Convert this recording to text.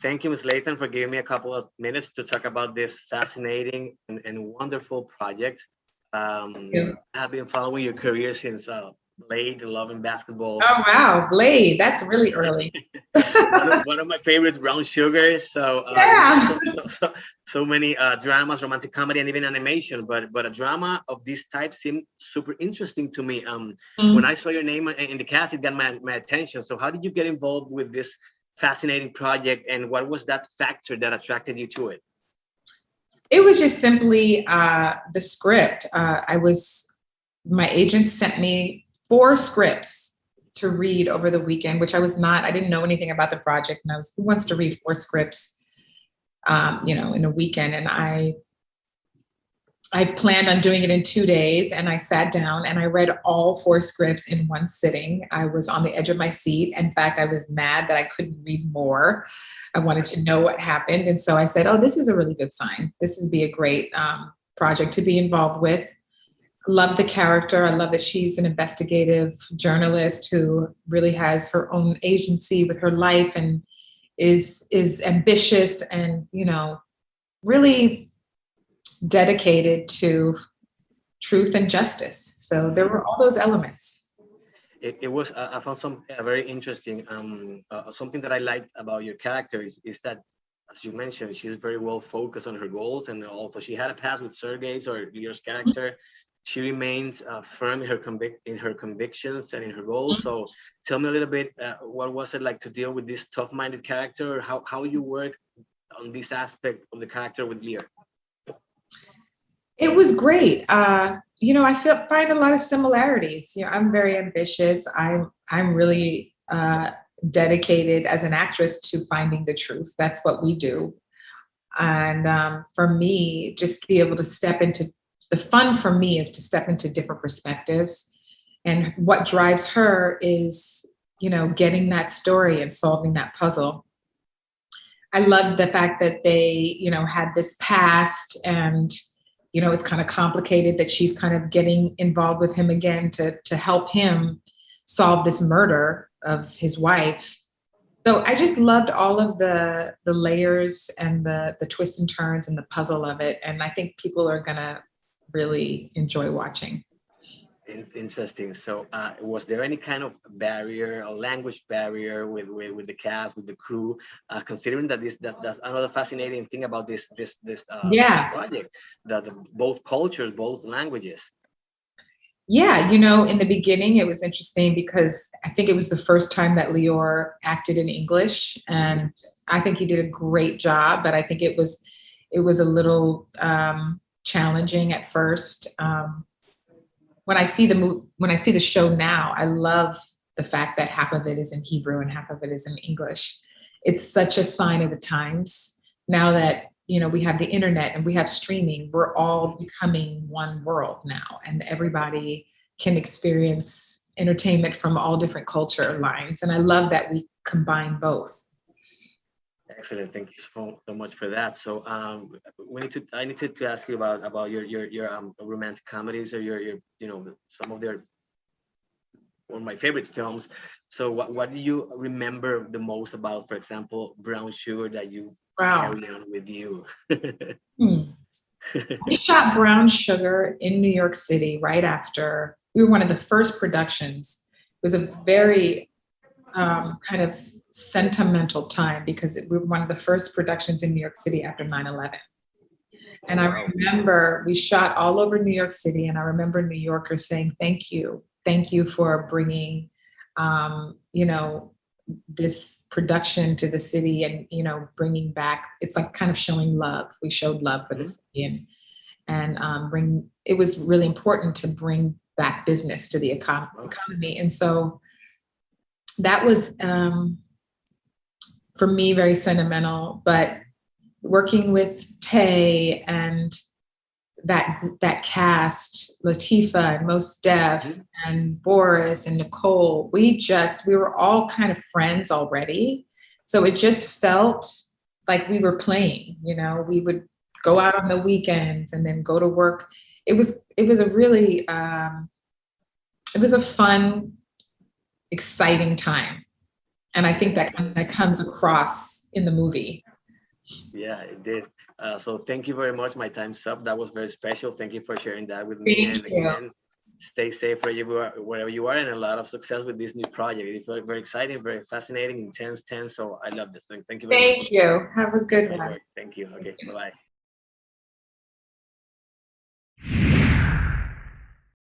Thank you, Ms. Lathan, for giving me a couple of minutes to talk about this fascinating and wonderful project. Yeah. I've been following your career since late, loving basketball. Oh wow, Blade, that's really early. One of my favorites, Brown Sugar. So Yeah. so many dramas, romantic comedy, and even animation. But a drama of this type seemed super interesting to me. When Mm. I saw your name in the cast, it got my attention. So how did you get involved with this fascinating project, and what was that factor that attracted you to it? It was just simply the script. My agent sent me 4 scripts to read over the weekend, which I didn't know anything about the project. And who wants to read 4 scripts, in a weekend? And I planned on doing it in 2 days, and I sat down and I read all 4 scripts in one sitting. I was on the edge of my seat. In fact, I was mad that I couldn't read more. I wanted to know what happened. And so I said, oh, this is a really good sign. This would be a great project to be involved with. Love the character. I love that she's an investigative journalist who really has her own agency with her life and is ambitious and, really dedicated to truth and justice. So there were all those elements. It was I found some very interesting. Something that I liked about your character is that, as you mentioned, she's very well focused on her goals, and also she had a past with Sergei's or Leo's character. She remains firm in her convictions and in her goals. So tell me a little bit, what was it like to deal with this tough-minded character? How you work on this aspect of the character with Leo? It was great. Find a lot of similarities. I'm very ambitious. I'm really dedicated as an actress to finding the truth. That's what we do. And for me, just to be able to step into the fun for me is to step into different perspectives. And what drives her is, getting that story and solving that puzzle. I love the fact that they, had this past, and it's kind of complicated that she's kind of getting involved with him again to help him solve this murder of his wife. So I just loved all of the layers and the twists and turns and the puzzle of it. And I think people are gonna really enjoy watching. Interesting. So, was there any kind of barrier, a language barrier with the cast, with the crew? Considering that that's another fascinating thing about this Yeah. project, the both cultures, both languages. Yeah, in the beginning it was interesting because I think it was the first time that Lior acted in English, and I think he did a great job. But I think it was a little challenging at first. When I see the show now, I love the fact that half of it is in Hebrew and half of it is in English. It's such a sign of the times now that we have the internet and we have streaming. We're all becoming one world now, and everybody can experience entertainment from all different culture lines. And I love that we combine both. Excellent. Thank you so much for that. So, I need to ask you about your romantic comedies, or your some of their one of my favorite films. So, what do you remember the most about, for example, Brown Sugar, that you Wow. carry on with you? We shot Brown Sugar in New York City right after. We were one of the first productions. It was a very kind of sentimental time because we were one of the first productions in New York City after 9/11. And I remember we shot all over New York City, and I remember New Yorkers saying, thank you for bringing, this production to the city, and, bringing back, it's like kind of showing love. We showed love for the city, and it was really important to bring back business to the economy. And so that was, for me, very sentimental. But working with Tay and that cast, Latifah and Mos Def and Boris and Nicole, we were all kind of friends already. So it just felt like we were playing, we would go out on the weekends and then go to work. It was a really, it was a fun, exciting time. And I think that kind of comes across in the movie. Yeah, it did. So thank you very much. My time's up. That was very special. Thank you for sharing that with me. Thank And you. again, stay safe wherever you are, and a lot of success with this new project. It's very, very exciting, very fascinating, intense, tense. So I love this thing. Thank you very much. Thank you. Have a good No one. worries. Thank you. Okay. Bye bye.